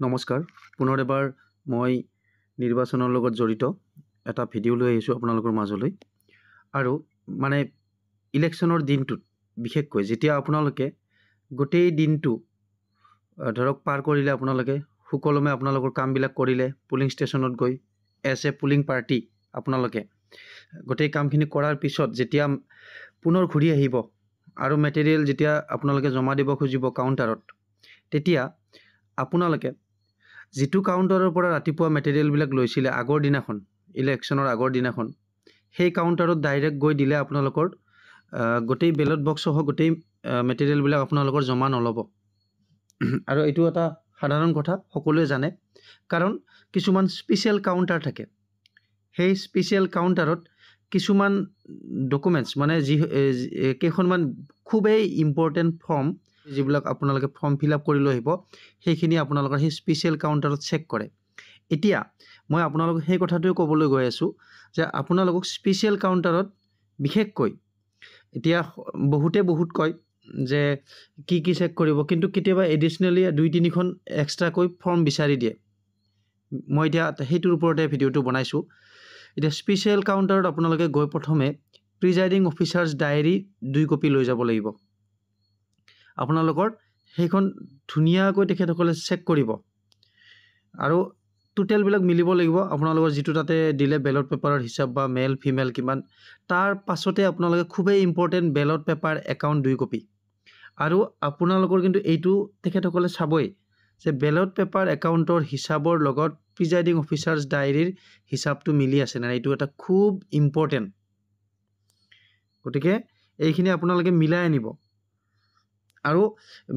নমস্কাৰ পুনৰ এবাৰ মই নিৰ্বাচনৰ লগত জড়িত এটা ভিডিঅ' লৈ আহিছোঁ আপোনালোকৰ মাজলৈ আৰু মানে ইলেকশ্যনৰ দিনটোত বিশেষকৈ যেতিয়া আপোনালোকে গোটেই দিনটো ধৰক পাৰ কৰিলে আপোনালোকে সুকলমে আপোনালোকৰ কামবিলাক কৰিলে পুলিং ষ্টেচনত গৈ এজ এ পুলিং পাৰ্টি আপোনালোকে গোটেই কামখিনি কৰাৰ পিছত যেতিয়া পুনৰ ঘূৰি আহিব আৰু মেটেৰিয়েল যেতিয়া আপোনালোকে জমা দিব খুজিব কাউণ্টাৰত তেতিয়া আপোনালোকে যিটো কাউণ্টাৰৰ পৰা ৰাতিপুৱা মেটেৰিয়েলবিলাক লৈছিলে আগৰ দিনাখন ইলেকশ্যনৰ আগৰ দিনাখন সেই কাউণ্টাৰত ডাইৰেক্ট গৈ দিলে আপোনালোকৰ গোটেই বেলট বক্স সহ গোটেই মেটেৰিয়েলবিলাক আপোনালোকৰ জমা নল'ব আৰু এইটো এটা সাধাৰণ কথা সকলোৱে জানে কাৰণ কিছুমান স্পেচিয়েল কাউণ্টাৰ থাকে সেই স্পেচিয়েল কাউণ্টাৰত কিছুমান ডকুমেণ্টছ মানে যি কেইখনমান খুবেই ইম্পৰ্টেণ্ট ফৰ্ম যিবিলাক আপোনালোকে ফৰ্ম ফিল আপ কৰি লৈ আহিব সেইখিনি আপোনালোকৰ সেই স্পেচিয়েল কাউণ্টাৰত চেক কৰে এতিয়া মই আপোনালোকক সেই কথাটোৱে ক'বলৈ গৈ আছোঁ যে আপোনালোকক স্পেচিয়েল কাউণ্টাৰত বিশেষকৈ এতিয়া বহুত কয় যে কি চেক কৰিব কিন্তু কেতিয়াবা এডিশ্যনেলি 2-3খন এক্সট্ৰাকৈ ফৰ্ম বিচাৰি দিয়ে মই এতিয়া সেইটোৰ ওপৰতে ভিডিঅ'টো বনাইছোঁ এতিয়া স্পেচিয়েল কাউণ্টাৰত আপোনালোকে গৈ প্ৰথমে প্ৰিজাইডিং অফিচাৰ্ছ ডায়েৰী 2 কপি লৈ যাব লাগিব আপোনালোকৰ সেইখন ধুনীয়াকৈ তেখেতসকলে চেক কৰিব আৰু টোটেলবিলাক মিলিব লাগিব আপোনালোকৰ যিটো তাতে দিলে বেলট পেপাৰৰ হিচাপ বা মেল ফিমেল কিমান তাৰ পাছতে আপোনালোকে খুবেই important ballot paper account 2 copy আৰু আপোনালোকৰ কিন্তু এইটো তেখেতসকলে চাবই যে বেলট পেপাৰ একাউণ্টৰ হিচাপৰ লগত প্ৰিজাইডিং অফিচাৰ্ছ ডায়েৰীৰ হিচাপটো মিলি আছে নে এইটো এটা খুব ইম্পৰ্টেণ্ট গতিকে এইখিনি আপোনালোকে মিলাই আনিব আৰু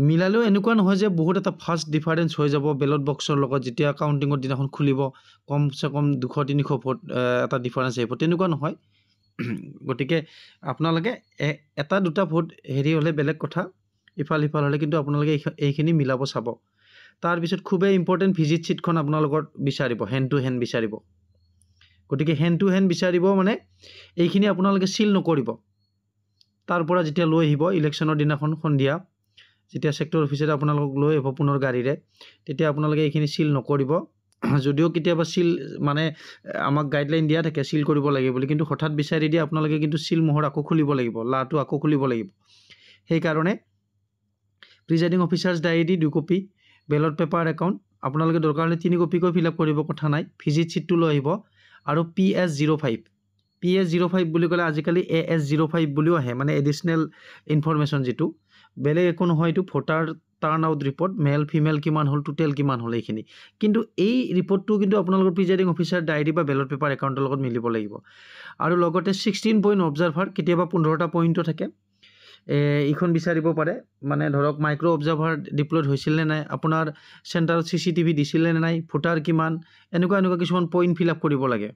মিলালেও এনেকুৱা নহয় যে বহুত এটা ফাষ্ট ডিফাৰেঞ্চ হৈ যাব বেলট বক্সৰ লগত যেতিয়া কাউণ্টিঙৰ দিনাখন খুলিব কমচে কম 200-300 ভোট এটা ডিফাৰেঞ্চ আহিব তেনেকুৱা নহয় গতিকে আপোনালোকে এটা দুটা ভোট হেৰি হ'লে বেলেগ কথা ইফাল হ'লে কিন্তু আপোনালোকে এইখিনি মিলাব চাব তাৰপিছত খুবেই ইম্পৰ্টেণ্ট ভিজিট ছিটখন আপোনালোকৰ বিচাৰিব হেণ্ড টু হেণ্ড বিচাৰিব গতিকে হেণ্ড টু হেণ্ড বিচাৰিব মানে এইখিনি আপোনালোকে চিল নকৰিব তাৰ পৰা যেতিয়া লৈ আহিব ইলেকশ্যনৰ দিনাখন সন্ধিয়া যেতিয়া সেক্টৰ অফিচাৰে আপোনালোকক লৈ আহিব পুনৰ গাড়ীৰে তেতিয়া আপোনালোকে এইখিনি চিল নকৰিব যদিও কেতিয়াবা চিল মানে আমাক গাইডলাইন দিয়া থাকে চিল কৰিব লাগে বুলি কিন্তু হঠাৎ বিচাৰি দিয়ে আপোনালোকে কিন্তু চিল মোহৰ আকৌ খুলিব লাগিব লাটো আকৌ খুলিব লাগিব সেইকাৰণে presiding officers diary 2 copy ballot paper account আপোনালোকে দৰকাৰ হ'লে 3 কপিকৈ ফিল আপ কৰিব কথা নাই ভিজিট ছিটটো লৈ আহিব আৰু PS05 বুলি ক'লে আজিকালি AS05 বুলিও আহে মানে এডিশ্যনেল ইনফৰমেশ্যন যিটো বেলেগ একো নহয় এইটো ভোটাৰ টাৰ্ণ আউট ৰিপৰ্ট মেল ফিমেল কিমান হ'ল টোটেল কিমান হ'ল এইখিনি কিন্তু এই ৰিপৰ্টটো কিন্তু আপোনালোকৰ প্ৰিজাইডিং অফিচাৰ ডায়েৰী বা বেলট পেপাৰ একাউণ্টৰ লগত মিলিব লাগিব আৰু লগতে 16 পইণ্ট অবজাৰ্ভাৰ কেতিয়াবা 15টা পইণ্টটো থাকে এইখন বিচাৰিব পাৰে মানে ধৰক মাইক্ৰ' অবজাৰ্ভাৰ ডিপ্লয়ড হৈছিল নে নাই আপোনাৰ চেণ্টাৰত CCTV দিছিল নে নাই ভোটাৰ কিমান এনেকুৱা কিছুমান পইণ্ট ফিল আপ কৰিব লাগে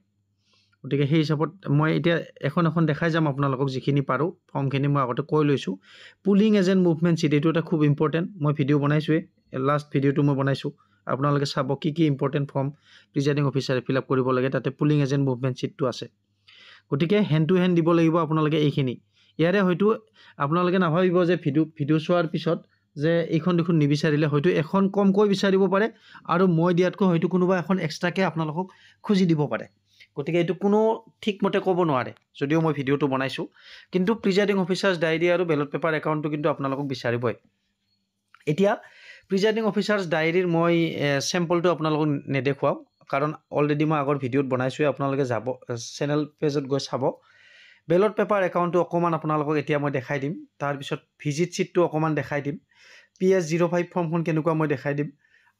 গতিকে সেই হিচাপত মই এতিয়া এখন দেখাই যাম আপোনালোকক যিখিনি পাৰোঁ ফৰ্মখিনি মই আগতে কৈ লৈছোঁ পুলিং এজেণ্ট মুভমেণ্ট ছিট এইটো এটা খুব ইম্পৰ্টেণ্ট মই ভিডিঅ' বনাইছোঁৱেই লাষ্ট ভিডিঅ'টো মই বনাইছোঁ আপোনালোকে চাব কি important form presiding officer fill up কৰিব লাগে তাতে পুলিং এজেণ্ট মুভমেণ্ট ছিটটো আছে গতিকে হেণ্ড টু হেণ্ড দিব লাগিব আপোনালোকে এইখিনি ইয়াৰে হয়তো আপোনালোকে নাভাবিব যে ভিডিঅ' চোৱাৰ পিছত যে এইখন দেখোন নিবিচাৰিলে হয়তো এখন কমকৈ বিচাৰিব পাৰে আৰু মই দিয়াতকৈ হয়তো কোনোবা এখন এক্সট্ৰাকৈ আপোনালোকক খুজি দিব পাৰে গতিকে এইটো কোনো ঠিকমতে ক'ব নোৱাৰে যদিও মই ভিডিঅ'টো বনাইছোঁ কিন্তু প্ৰিজাইডিং অফিচাৰ্ছ ডায়েৰী আৰু বেলট পেপাৰ একাউণ্টটো কিন্তু আপোনালোকক বিচাৰিবই এতিয়া প্ৰিজাইডিং অফিচাৰ্ছ ডায়েৰীৰ মই চেম্পলটো আপোনালোকক নেদেখুৱাওঁ কাৰণ অলৰেডি মই আগৰ ভিডিঅ'ত বনাইছোঁৱেই আপোনালোকে যাব চেনেল পেজত গৈ চাব বেলট পেপাৰ একাউণ্টটো অকণমান আপোনালোকক এতিয়া মই দেখাই দিম তাৰপিছত ভিজিট ছিটটো অকণমান দেখাই দিম PS05 ফৰ্মখন কেনেকুৱা মই দেখাই দিম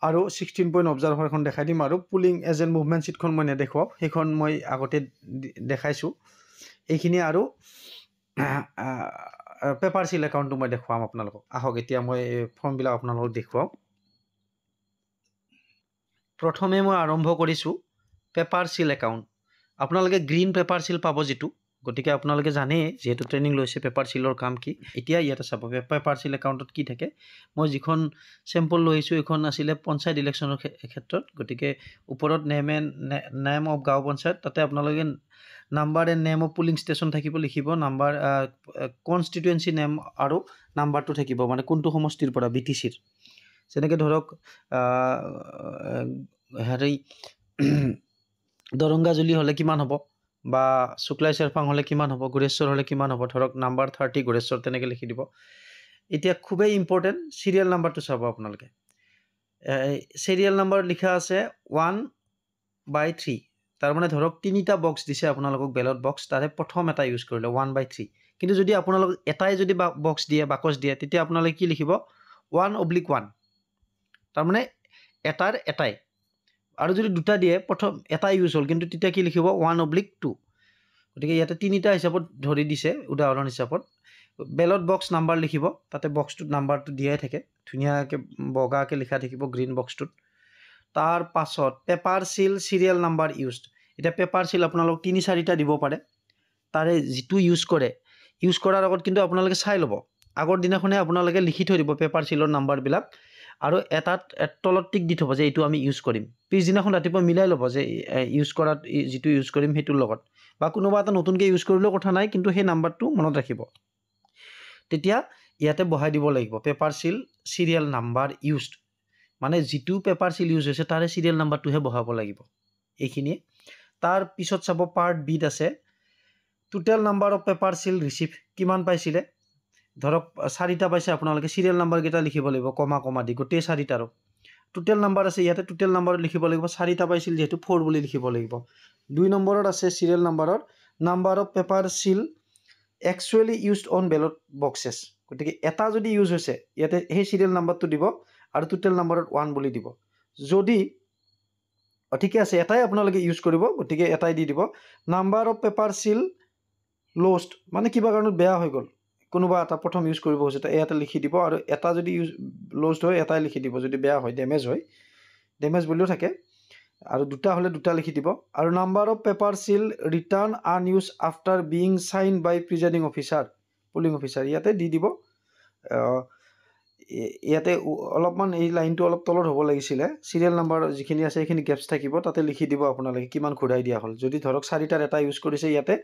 আৰু 16 পইণ্ট অবজাৰ্ভাৰখন দেখাই দিম আৰু পুলিং এজেণ্ট মুভমেণ্ট ছিটখন মই নেদেখুৱাওঁ সেইখন মই আগতে দেখাইছোঁ এইখিনি আৰু পেপাৰ চিল একাউণ্টটো মই দেখুৱাম আপোনালোকক আহক এতিয়া মই ফৰ্মবিলাক আপোনালোকক দেখুৱাওঁ প্ৰথমে মই আৰম্ভ কৰিছোঁ পেপাৰ চিল একাউণ্ট আপোনালোকে গ্ৰীণ পেপাৰ চিল পাব যিটো গতিকে আপোনালোকে জানেই যিহেতু ট্ৰেইনিং লৈছে পেপাৰ চিলৰ কাম কি এতিয়া ইয়াতে চাব পেপাৰ চিল একাউণ্টত কি থাকে মই যিখন চেম্পল লৈ আহিছোঁ এইখন আছিলে পঞ্চায়ত ইলেকশ্যনৰ ক্ষেত্ৰত গতিকে ওপৰত নেম অফ গাঁও পঞ্চায়ত তাতে আপোনালোকে number and name of polling station থাকিব লিখিব নাম্বাৰ কনষ্টিটুৱেঞ্চি নেম আৰু নাম্বাৰটো থাকিব মানে কোনটো সমষ্টিৰ পৰা BTCৰ যেনেকৈ ধৰক হেৰি দৰংগাজুলি হ'লে কিমান হ'ব, বা শুক্লাই চেৰফাং হ'লে কিমান হ'ব, গোৰেশ্বৰ হ'লে কিমান হ'ব, ধৰক নাম্বাৰ 30 গোৰেশ্বৰ তেনেকৈ লিখি দিব। এতিয়া খুবেই ইম্পৰ্টেণ্ট চিৰিয়েল নাম্বাৰটো চাব আপোনালোকে। চিৰিয়েল নাম্বাৰ লিখা আছে 1/3, তাৰমানে ধৰক 3টা বক্স দিছে আপোনালোকক বেলট বক্স, তাৰে প্ৰথম এটা ইউজ কৰিলে 1/3। কিন্তু যদি আপোনালোক এটাই যদি বক্স দিয়ে, বাকচ দিয়ে, তেতিয়া আপোনালোকে কি লিখিব 1/1, তাৰমানে এটাৰ এটাই। আৰু যদি দুটা দিয়ে, প্ৰথম এটা ইউজ হ'ল, কিন্তু তেতিয়া কি লিখিব 1/2। গতিকে ইয়াতে 3টা হিচাপত ধৰি দিছে উদাহৰণ হিচাপত। বেলট বক্স নাম্বাৰ লিখিব, তাতে বক্সটোত নাম্বাৰটো দিয়াই থাকে, ধুনীয়াকৈ বগাকৈ লিখা থাকিব গ্ৰীণ বক্সটোত। তাৰ পাছত পেপাৰ চিল চিৰিয়েল নাম্বাৰ ইউজড। এতিয়া পেপাৰ চিল আপোনালোক 3-4টা দিব পাৰে, তাৰে যিটো ইউজ কৰে, ইউজ কৰাৰ আগত কিন্তু আপোনালোকে চাই ল'ব, আগৰ দিনাখনে আপোনালোকে লিখি থৈ দিব পেপাৰ চিলৰ নাম্বাৰবিলাক, আৰু এটাত তলত টিক দি থ'ব যে এইটো আমি ইউজ কৰিম। পিছদিনাখন ৰাতিপুৱা মিলাই ল'ব যে ইউজ কৰাত যিটো ইউজ কৰিম সেইটোৰ লগত, বা কোনোবা এটা নতুনকৈ ইউজ কৰিলেও কথা নাই, কিন্তু সেই নাম্বাৰটো মনত ৰাখিব। তেতিয়া ইয়াতে বহাই দিব লাগিব পেপাৰ চিল চিৰিয়েল নাম্বাৰ ইউজড, মানে যিটো পেপাৰ চিল ইউজ হৈছে তাৰে চিৰিয়েল নাম্বাৰটোহে বহাব লাগিব। এইখিনিয়ে। তাৰ পিছত চাব পাৰ্ট বিত আছে total number of paper seal receive, কিমান পাইছিলে। ধৰক 4টা পাইছে, আপোনালোকে চিৰিয়েল নাম্বাৰকেইটা লিখিব লাগিব কমা কমা দি, গোটেই 4টাৰো টোটেল নাম্বাৰ আছে, ইয়াতে টোটেল নাম্বাৰ লিখিব লাগিব। 4টা পাইছিল যিহেতু 4 বুলি লিখিব লাগিব। 2 নম্বৰত আছে চিৰিয়েল নাম্বাৰৰ number of paper seal actually used on ballot boxes, গতিকে এটা যদি ইউজ হৈছে ইয়াতে সেই চিৰিয়েল নাম্বাৰটো দিব, আৰু টোটেল নাম্বাৰত 1 বুলি দিব। যদি ঠিকে আছে এটাই আপোনালোকে ইউজ কৰিব, গতিকে এটাই দি দিব। Number of paper seal lost, মানে কিবা কাৰণত বেয়া হৈ গ'ল, কোনোবা এটা প্ৰথম ইউজ কৰিব হৈছে, ইয়াতে লিখি দিব, আৰু এটা যদি লষ্ট হয় এটাই লিখি দিব, যদি বেয়া হয় ডেমেজ হয়, ডেমেজ বুলিও থাকে, আৰু 2টা হ'লে 2টা লিখি দিব। আৰু number of paper seal return unused after being sign by presiding officer, polling officer, ইয়াতে দি দিব। ইয়াতে অলপমান এই লাইনটো অলপ তলত হ'ব লাগিছিলে, চিৰিয়েল নাম্বাৰ যিখিনি আছে সেইখিনি গেপছ থাকিব, তাতে লিখি দিব আপোনালোকে কিমান ঘূৰাই দিয়া হ'ল। যদি ধৰক 4টাৰ এটা ইউজ কৰিছে, ইয়াতে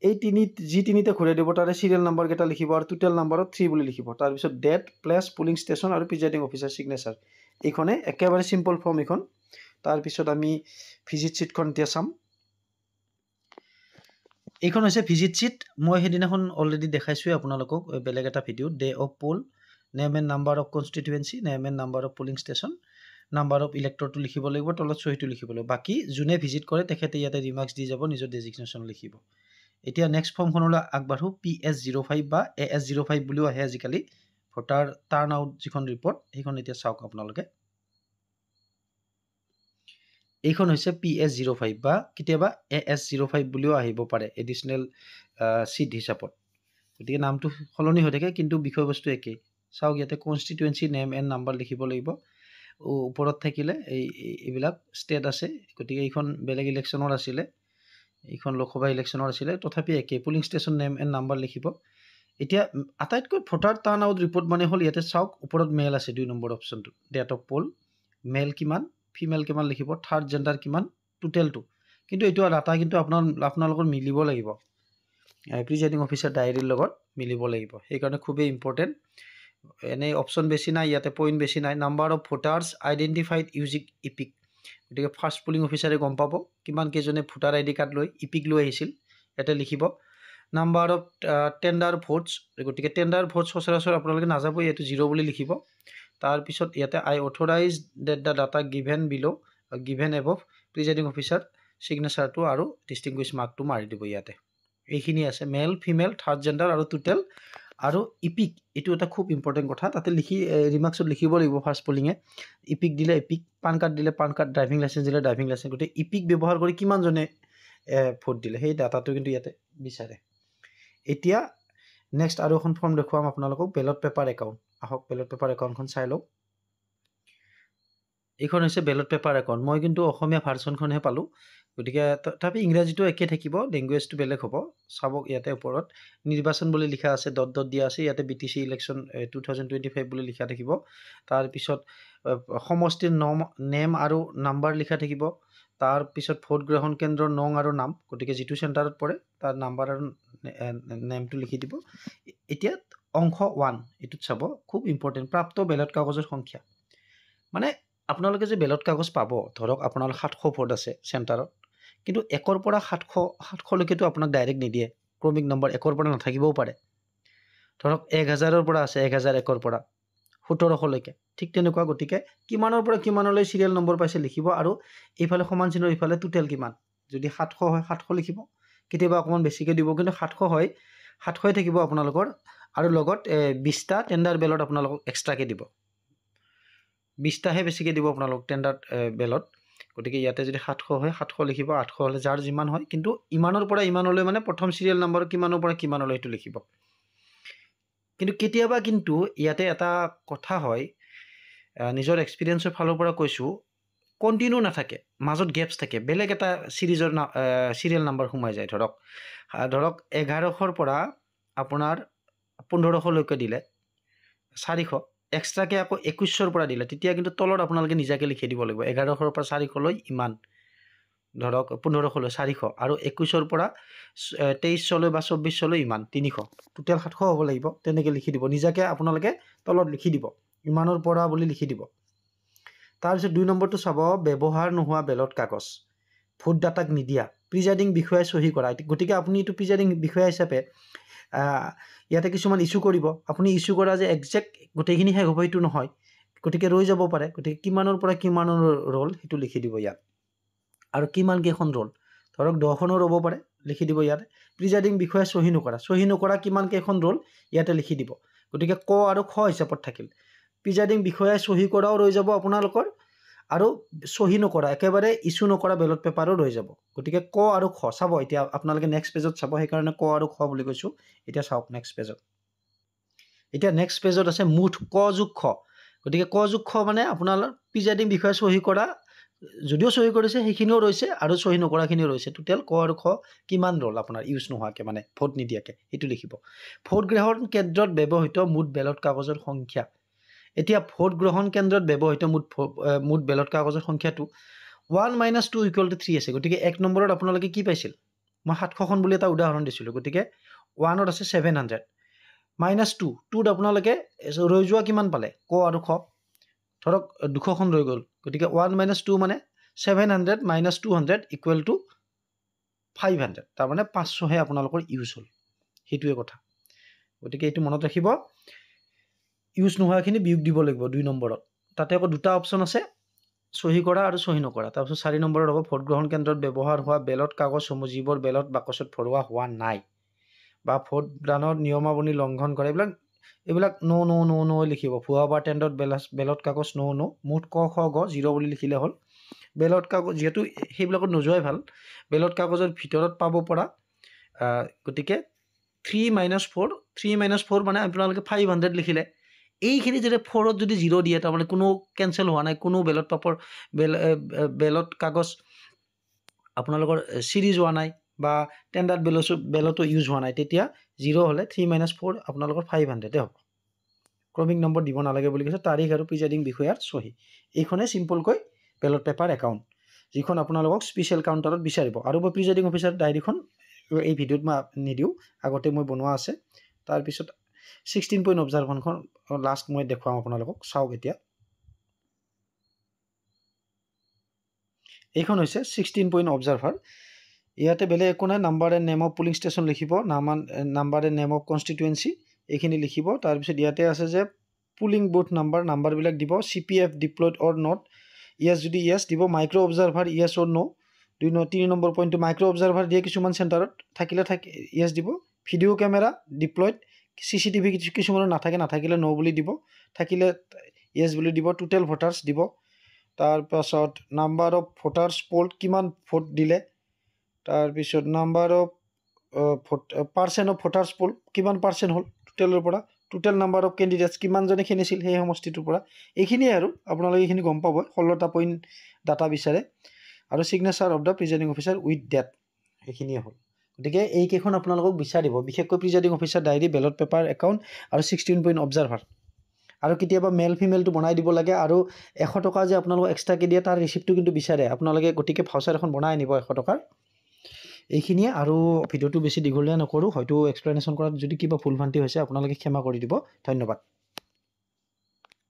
এই 3টা ঘূৰাই দিব, তাৰে চিৰিয়েল নাম্বাৰকেইটা লিখিব, আৰু টোটেল নাম্বাৰত 3 বুলি লিখিব। তাৰপিছত ডেট, প্লেচ, পুলিং ষ্টেচন আৰু প্ৰিজাইডিং অফিচাৰ চিগনেচাৰ, এইখনে একেবাৰে চিম্পল ফৰ্ম এইখন। তাৰপিছত আমি ভিজিট শ্বীটখন এতিয়া চাম। এইখন হৈছে ভিজিট শ্বীট, মই সেইদিনাখন অলৰেডি দেখাইছোঁৱেই আপোনালোকক বেলেগ এটা video'. Day of poll, name and number of constituency, name and number of polling station, number of ইলেক্টৰটো লিখিব লাগিব, তলত চহীটো লিখিব লাগিব। বাকী যোনে ভিজিট কৰে তেখেতে ইয়াতে ৰিমাৰ্কছ দি যাব, নিজৰ ডেজিগনেশ্যন লিখিব। এতিয়া নেক্সট ফৰ্মখনলৈ আগবাঢ়োঁ। PS05 বা AS05 বুলিও আহে আজিকালি, ভোটাৰ টাৰ্ণ আউট যিখন ৰিপৰ্ট, সেইখন এতিয়া চাওক আপোনালোকে। এইখন হৈছে PS05 বা কেতিয়াবা AS05 বুলিও আহিব পাৰে, এডিশ্যনেল চিট হিচাপত। গতিকে নামটো সলনি হৈ থাকে, কিন্তু বিষয়বস্তু একেই। চাওক ইয়াতে কনষ্টিটুৱেঞ্চি নেম এণ্ড নাম্বাৰ লিখিব লাগিব। ওপৰত থাকিলে এইবিলাক ষ্টেট আছে, গতিকে এইখন বেলেগ ইলেকশ্যনৰ আছিলে, এইখন লোকসভা ইলেকশ্যনৰ আছিলে, তথাপি একেই। Polling station name and number লিখিব। এতিয়া আটাইতকৈ ভোটাৰ টাৰ্ণ আউট ৰিপৰ্ট মানে হ'ল, ইয়াতে চাওক ওপৰত মেল আছে 2 নম্বৰ অপশ্যনটো, ডেট অফ পোল, মেল কিমান, ফিমেল কিমান লিখিব, থাৰ্ড জেণ্ডাৰ কিমান, টোটেলটো। কিন্তু এইটো ডাটা কিন্তু আপোনালোকৰ মিলিব লাগিব, প্ৰিজাইডিং অফিচাৰ ডায়েৰীৰ লগত মিলিব লাগিব, সেইকাৰণে খুবেই ইম্পৰ্টেণ্ট। এনেই অপশ্যন বেছি নাই, ইয়াতে পইণ্ট বেছি নাই। Number of voters identified using EPIC, গতিকে ফাৰ্ষ্ট পুলিং অফিচাৰে গম পাব কিমান কেইজনে ভোটাৰ ID কাৰ্ড লৈ ইপিক লৈ আহিছিল, ইয়াতে লিখিব। নাম্বাৰ অফ টেণ্ডাৰ ভোটছ, গতিকে টেণ্ডাৰ ভোটছ সচৰাচৰ আপোনালোকে নাযাব, ইয়াতে 0 বুলি লিখিব। তাৰপিছত ইয়াতে I authorize that the data given below' given above, presiding officer চিগনেচাৰটো আৰু ডিষ্টিংগুইছ মাৰ্কটো মাৰি দিব ইয়াতে। এইখিনি আছে মেল, ফিমেল, থাৰ্ড জেণ্ডাৰ আৰু টোটেল। আৰু ইপিক, এইটো এটা খুব ইম্পৰ্টেণ্ট কথা, তাতে ৰিমাৰ্কছত লিখিব লাগিব ফাৰ্ষ্ট পুলিঙে। ইপিক দিলে ইপিক, পান কাৰ্ড দিলে পান কাৰ্ড, ড্ৰাইভিং লাইচেঞ্চ দিলে ড্ৰাইভিং লাইচেঞ্চ, গতিকে ইপিক ব্যৱহাৰ কৰি কিমানজনে ভোট দিলে সেই ডাটাটো কিন্তু ইয়াতে বিচাৰে। এতিয়া নেক্সট আৰু এখন ফৰ্ম দেখুৱাম আপোনালোকক, বেলট পেপাৰ একাউণ্ট। আহক বেলট পেপাৰ একাউণ্টখন চাই লওক। এইখন হৈছে বেলট পেপাৰ একাউণ্ট, মই কিন্তু অসমীয়া ভাৰ্চনখনহে পালোঁ, গতিকে তথাপি ইংৰাজীটো একে থাকিব, লেংগুৱেজটো বেলেগ হ'ব। চাবক ইয়াতে ওপৰত নিৰ্বাচন বুলি লিখা আছে, ডট ডট দিয়া আছে, ইয়াতে BTC ইলেকশ্যন 2025 বুলি লিখা থাকিব। তাৰপিছত সমষ্টিৰ নেম আৰু নাম্বাৰ লিখা থাকিব। তাৰপিছত ভোট গ্ৰহণ কেন্দ্ৰৰ নং আৰু নাম, গতিকে যিটো চেণ্টাৰত পৰে তাৰ নাম্বাৰ আৰু নেমটো লিখি দিব। এতিয়া অংশ 1 এইটোত চাব, খুব ইম্পৰ্টেণ্ট, প্ৰাপ্ত বেলট কাগজৰ সংখ্যা। মানে আপোনালোকে যে বেলট কাগজ পাব ধৰক আপোনালোক 700 ভোট আছে চেণ্টাৰত কিন্তু 1ৰ পৰা 700লৈকেতো আপোনাক ডাইৰেক্ট নিদিয়ে ক্ৰমিক নম্বৰ 1ৰ পৰা নাথাকিবও পাৰে ধৰক 1000ৰ পৰা আছে 1001ৰ পৰা 1700লৈকে ঠিক তেনেকুৱা গতিকে কিমানৰ পৰা কিমানলৈ সিৰিয়েল নম্বৰ পাইছে লিখিব আৰু এইফালে সমান চিহ্নৰ ইফালে টোটেল কিমান যদি 700 হয় 700 লিখিব কেতিয়াবা অকমান বেছিকৈ দিব কিন্তু 700 হয় 700 থাকিব আপোনালোকৰ আৰু লগত 20টা টেন্ডাৰ বেলট আপোনালোকক এক্সট্ৰাকে দিব 20টাহে বেছিকৈ দিব আপোনালোক টেন্ডাৰ বেলট গতিকে ইয়াতে যদি 700 হয় 700 লিখিব 800 হলে যাৰ যিমান হয় কিন্তু ইমানৰ পৰা ইমানলৈ মানে প্ৰথম সিৰিয়েল নম্বৰ কিমানৰ পৰা কিমানলৈ এটো লিখিব কিন্তু কেতিয়াবা কিন্তু ইয়াতে এটা কথা হয় নিজৰ এক্সপেৰিয়েন্সৰ ফালৰ পৰা কৈছো কন্টিনিউ নাথাকে মাজত গেপছ থাকে বেলেগ এটা সিৰিজৰ সিৰিয়েল নম্বৰ সোমাই যায় ধৰক 1100ৰ পৰা আপোনাৰ 1500 লৈকে দিলে 400 এক্সট্ৰাকে আকৌ 2100ৰ পৰা দিলে তেতিয়া কিন্তু তলত আপোনালোকে নিজাকে লিখি দিব লাগিব 1100ৰ পৰা 400 লৈ ইমান ধৰক 1500 লৈ 400 আৰু 2100ৰ পৰা 2300 লৈ বা 2400 লৈ ইমান 300 টোটাল 700 হ'ব লাগিব তেনেকে লিখি দিব নিজাকে আপোনালোকে তলত লিখি দিব ইমানৰ পৰা বুলি লিখি দিব তাৰ পিছত 2 নম্বৰটো চাব ব্যৱহাৰ নোহোৱা বেলট কাগজ ভোট ডাটাক নিদিয়া প্ৰিজাইডিং বিষয়ে সহি কৰা গতিকে আপুনি এটো প্ৰিজাইডিং বিষয় হিচাপে ইয়াতে কিছুমান ইস্যু কৰিব আপুনি ইস্যু কৰা যে এক্সাক্ট গোটেইখিনি হে হ'ব এটো নহয় গতিকে ৰৈ যাব পাৰে গতিকে কিমানৰ পৰা কিমানৰ ৰোল হেতু লিখি দিব ইয়াত আৰু কিমান কেখন ৰোল ধৰক 10খনৰ হ'ব পাৰে লিখি দিব ইয়াতে প্ৰিজাইডিং বিষয়ে সহি নকৰা কিমান কেখন ৰোল ইয়াতে লিখি দিব গতিকে ক আৰু খ হিচাপত থাকিল প্ৰিজাইডিং বিষয়ে সহি কৰাও ৰৈ যাব আপোনালোকৰ আৰু সহি নকৰা একেবাৰে ইস্যু নকৰা বেলট পেপাৰো ৰৈ যাব গতিকে ক আৰু খ চাব এতিয়া আপোনালোকে নেক্সট পেজত চাব সেই কাৰণে ক আৰু খ বুলি কৈছো এতিয়া চাওক নেক্সট পেজত এতিয়া নেক্সট পেজত আছে মুঠ ক যোগ খ গতিকে ক যোগ খ মানে আপোনালোক প্ৰিজাইডিং বিষয়ে সহি কৰা যদিও সহি কৰিছে সেইখিনিও ৰৈছে আৰু সহি নকৰাখিনিও ৰৈছে টোটাল ক আৰু খ কিমান ৰল আপোনাৰ ইউজ নোহোৱাকে মানে ভোট নিদিয়াকে এটো লিখিব ভোট গ্ৰহণ কেন্দ্ৰত ব্যৱহৃত মুঠ বেলট কাগজৰ সংখ্যা এতিয়া ভোট গ্ৰহণ কেন্দ্ৰত ব্যৱহৃত মুঠ বেলট কাগজৰ সংখ্যাটো 1 - 2 = 3 আছে গতিকে 1 নম্বৰত আপোনালোকে কি পাইছিল মই 700 খন বুলি এটা উদাহৰণ দিছিলো গতিকে 1ত আছে 700 -2 2ত আপোনালোকে ৰৈ যোৱা কিমান পালে ক আৰু খ ধৰক 200 খন ৰৈ গল গতিকে 1 - 2 মানে 700 - 200 = 500 তাৰ মানে 500 হে আপোনালোকৰ ইউজ হল হেতুৱে কথা গতিকে এটো মনত ৰাখিব ইউজ নোহোৱাখিনি বিয়োগ দিব লাগিব 2 নম্বৰত তাতে আকৌ দুটা অপচন আছে সহি কৰা আৰু সহি নকৰা তাৰপিছত 4 নম্বৰত হ'ব ভোট গ্ৰহণ কেন্দ্ৰত ব্যৱহাৰ হোৱা বেলট কাগজ সমূহৰ বেলট বাকচত ভৰোৱা হোৱা নাই বা ভোট দানৰ নিয়মাৱলী লংঘন কৰে এইবিলাক নো লিখিব ভুৱা বা টেন্ডাৰত বেলট কাগজ নো মুঠ ক খ গ 0 বুলি লিখিলে হ'ল বেলট কাগজ যেহেতু সেইবিলাকত নোযোৱাই ভাল বেলট কাগজৰ ভিতৰত পাব পৰা গতিকে 3 - 4 মানে আপোনালোকে 500 লিখিলে এইখিনি যদি 4ত যদি 0 দিয়ে তাৰ মানে কোনো কেনসেল হোৱা নাই কোনো বেলট পেপাৰ বেলট কাগজ আপোনালোকৰ সিৰিজ হোৱা নাই বা টেন্ডাৰ বেলটো ইউজ হোৱা নাই তেতিয়া 0 হলে 3 - 4 আপোনালোকৰ 500 হ'ব ক্ৰমিক নম্বৰ দিব নালাগে বুলি কৈছে তাৰিখ আৰু প্ৰিজাইডিং বিষয়াৰ সহি এইখনে সিম্পলকৈ বেলট পেপাৰ একাউণ্ট যিখন আপোনালোকক স্পেশাল কাউণ্টাৰত বিচাৰিব আৰু মই প্ৰিজাইডিং অফিচাৰ ডায়েৰীখন এই ভিডিঅ'ত মই নিদিও আগতে মই বনোৱা আছে তাৰ পিছত 16 পইণ্ট অবজাৰভেশনখন লাষ্ট মই দেখুৱাম আপোনালোকক চাওক এতিয়া এইখন হৈছে 16 পইণ্ট অবজাৰভাৰ ইয়াতে বেলে একো নাই number and name of polling station লিখিব number and name of constituency এইখিনি লিখিব তাৰ পিছত ইয়াতে আছে যে পুলিং বুথ নাম্বাৰ বিলাক দিব CPF deployed or not yes যদি ইয়েস দিব micro observer yes or no 3 নম্বৰ পইণ্টটো মাইক্ৰো অবজাৰভাৰ দিয়ে কিছুমান চেণ্টাৰত থাকিলে ইয়েস দিব ভিডিঅ' কেমেৰা ডিপ্লয়ড CCTV কিছুমানৰ নাথাকিলে নো বুলি দিব থাকিলে ইয়েস বুলি দিব টোটেল ভোটাৰ্স দিব তাৰ পাছত নাম্বাৰ অফ ভোটাৰ্স পোল কিমান ভোট দিলে তাৰ পিছত number of percent of voters poll কিমান পাৰ্সেন্ট হল টোটেলৰ পৰা টোটেল নাম্বাৰ অফ ক্যান্ডিডেটস কিমান জনে খেলিছিল সেই সমষ্টিটোৰ পৰা এইখিনি আৰু আপোনালোকে এইখিনি গম পাব 16টা পইণ্ট ডাটা বিচাৰে আৰু signature of the presiding officer with date এইখিনি হল গতিকে এই কেখন আপোনালোকক বিচাৰিব বিশেষকৈ presiding officer diary ballot paper account আৰু 16 পইণ্ট অবজাৰভাৰ আৰু কেতিয়াবা মেল ফিমেলটো বনাই দিব লাগে আৰু 100 টকা যে আপোনালোক এক্সট্ৰাকে দিয়ে তাৰ ৰিসিপ্টটো কিন্তু বিচাৰে আপোনালোকে গতিকে ভাউচাৰ এখন বনাই আনিব 100 টকাৰ এইখিনিয়ে আৰু ভিডিঅ'টো বেছি দীঘলীয়া নকৰো হয়তো এক্সপ্লেনেশ্যন কৰাত যদি কিবা ভুল ভ্ৰান্তি হৈছে আপোনালোকে ক্ষমা কৰি দিব ধন্যবাদ